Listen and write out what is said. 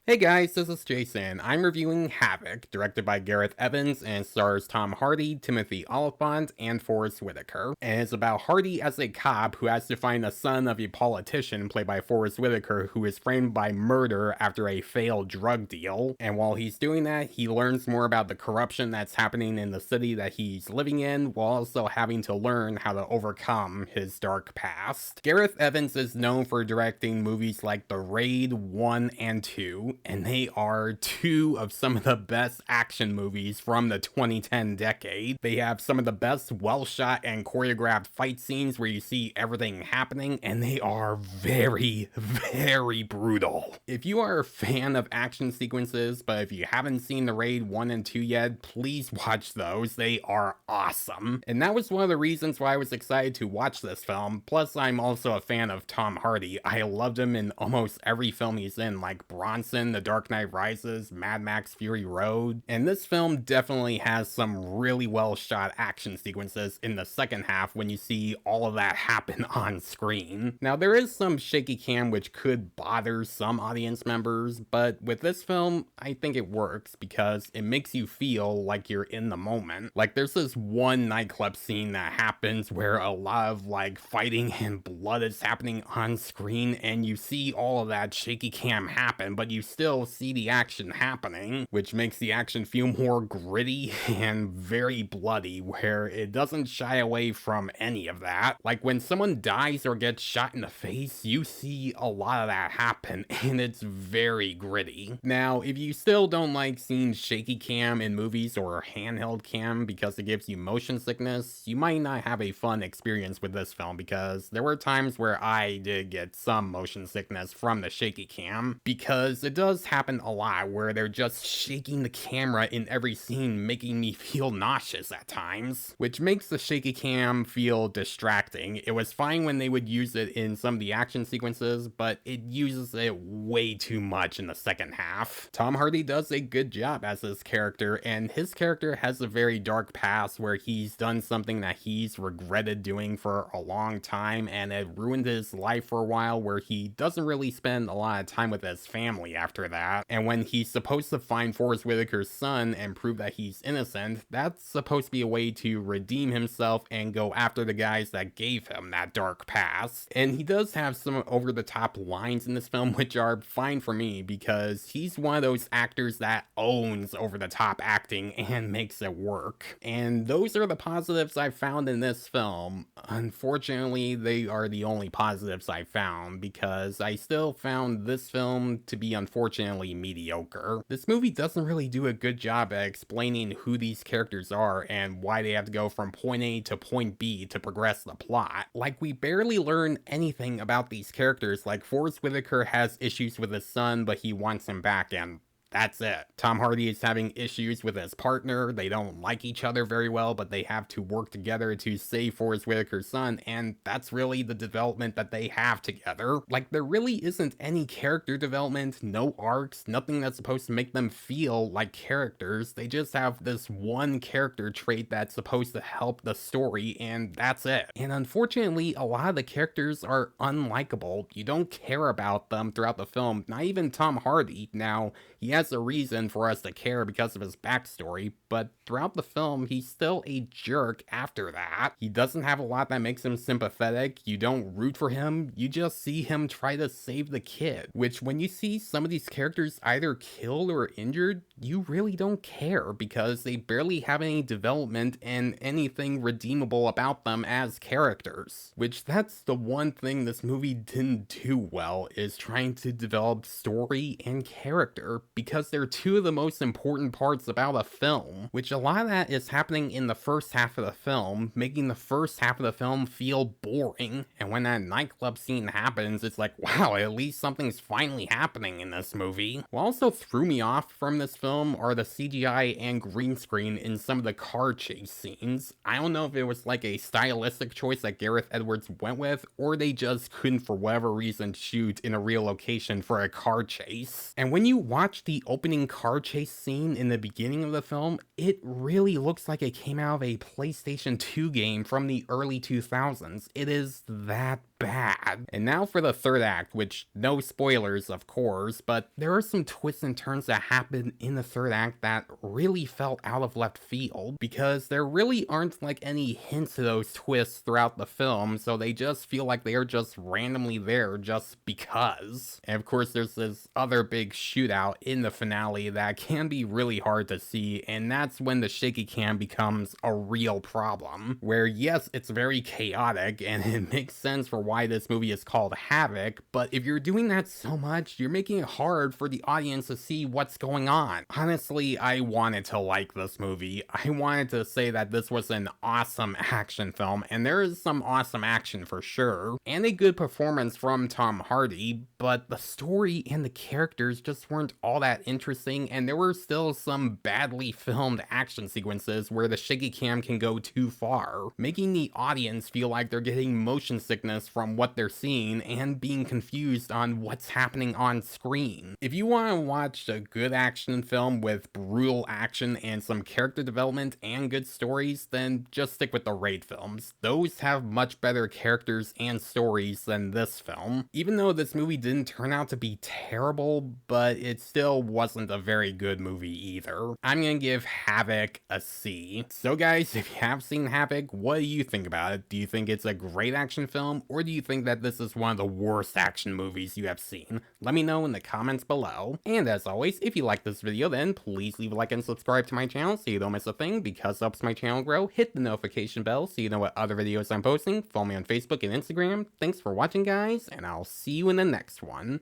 Hey guys, this is Jason. I'm reviewing Havoc, directed by Gareth Evans and stars Tom Hardy, Timothy Olyphant, and Forrest Whitaker. And it's about Hardy as a cop who has to find the son of a politician played by Forrest Whitaker who is framed by murder after a failed drug deal. And while he's doing that, he learns more about the corruption that's happening in the city that he's living in, while also having to learn how to overcome his dark past. Gareth Evans is known for directing movies like The Raid 1 and 2, and they are two of some of the best action movies from the 2010 decade. They have some of the best well-shot and choreographed fight scenes where you see everything happening, and they are very, very brutal. If you are a fan of action sequences, but if you haven't seen The Raid 1 and 2 yet, please watch those. They are awesome. And that was one of the reasons why I was excited to watch this film. Plus, I'm also a fan of Tom Hardy. I loved him in almost every film he's in, like Bronson, The Dark Knight Rises, Mad Max Fury Road. And this film definitely has some really well shot action sequences in the second half when you see all of that happen on screen. Now, there is some shaky cam which could bother some audience members, but with this film, I think it works because it makes you feel like you're in the moment. Like, there's this one nightclub scene that happens where a lot of like fighting and blood is happening on screen, and you see all of that shaky cam happen, but you still see the action happening, which makes the action feel more gritty and very bloody, where it doesn't shy away from any of that. Like when someone dies or gets shot in the face, you see a lot of that happen, and it's very gritty. Now, if you still don't like seeing shaky cam in movies or handheld cam because it gives you motion sickness, you might not have a fun experience with this film, because there were times where I did get some motion sickness from the shaky cam, because it does happen a lot where they're just shaking the camera in every scene, making me feel nauseous at times, which makes the shaky cam feel distracting. It was fine when they would use it in some of the action sequences, but it uses it way too much in the second half. Tom Hardy does a good job as his character, and his character has a very dark past where he's done something that he's regretted doing for a long time, and it ruined his life for a while, where he doesn't really spend a lot of time with his family after that. And when he's supposed to find Forrest Whitaker's son and prove that he's innocent, that's supposed to be a way to redeem himself and go after the guys that gave him that dark past. And he does have some over-the-top lines in this film, which are fine for me, because he's one of those actors that owns over-the-top acting and makes it work. And those are the positives I found in this film. Unfortunately, they are the only positives I found, because I still found this film to be unfortunately mediocre. This movie doesn't really do a good job at explaining who these characters are and why they have to go from point A to point B to progress the plot. Like, we barely learn anything about these characters. Like, Forrest Whitaker has issues with his son, but he wants him back, and that's it. Tom Hardy is having issues with his partner. They don't like each other very well, but they have to work together to save Forrest Whitaker's son, and that's really the development that they have together. Like, there really isn't any character development, no arcs, nothing that's supposed to make them feel like characters. They just have this one character trait that's supposed to help the story, and that's it. And unfortunately, a lot of the characters are unlikable. You don't care about them throughout the film, not even Tom Hardy. Now, he has a reason for us to care because of his backstory, but throughout the film, he's still a jerk after that. He doesn't have a lot that makes him sympathetic. You don't root for him. You just see him try to save the kid, which when you see some of these characters either killed or injured, you really don't care, because they barely have any development and anything redeemable about them as characters. Which, that's the one thing this movie didn't do well, is trying to develop story and character, because they're two of the most important parts about a film, which a lot of that is happening in the first half of the film, making the first half of the film feel boring. And when that nightclub scene happens, it's like, wow, at least something's finally happening in this movie. What also threw me off from this film are the CGI and green screen in some of the car chase scenes. I don't know if it was like a stylistic choice that Gareth Edwards went with, or they just couldn't for whatever reason shoot in a real location for a car chase. And when you watch the opening car chase scene in the beginning of the film, it really looks like it came out of a PlayStation 2 game from the early 2000s. It is that bad. And now for the third act, which no spoilers of course, but there are some twists and turns that happen in the third act that really felt out of left field, because there really aren't like any hints to those twists throughout the film, so they just feel like they are just randomly there just because. And of course there's this other big shootout in the finale that can be really hard to see, and that's when the shaky cam becomes a real problem, where yes, it's very chaotic and it makes sense for why this movie is called Havoc, but if you're doing that so much, you're making it hard for the audience to see what's going on. Honestly, I wanted to like this movie. I wanted to say that this was an awesome action film, and there is some awesome action for sure, and a good performance from Tom Hardy, but the story and the characters just weren't all that interesting, and there were still some badly filmed action sequences where the shaky cam can go too far, making the audience feel like they're getting motion sickness from what they're seeing and being confused on what's happening on screen. If you want to watch a good action film with brutal action and some character development and good stories, then just stick with the Raid films. Those have much better characters and stories than this film. Even though this movie didn't turn out to be terrible, but it still wasn't a very good movie either. I'm gonna give Havoc a C. So guys, if you have seen Havoc, what do you think about it? Do you think it's a great action film, or do you think that this is one of the worst action movies you have seen? Let me know in the comments below. And as always, if you like this video, then please leave a like and subscribe to my channel so you don't miss a thing, because it helps my channel grow. Hit the notification bell so you know what other videos I'm posting. Follow me on Facebook and Instagram. Thanks for watching guys, and I'll see you in the next one.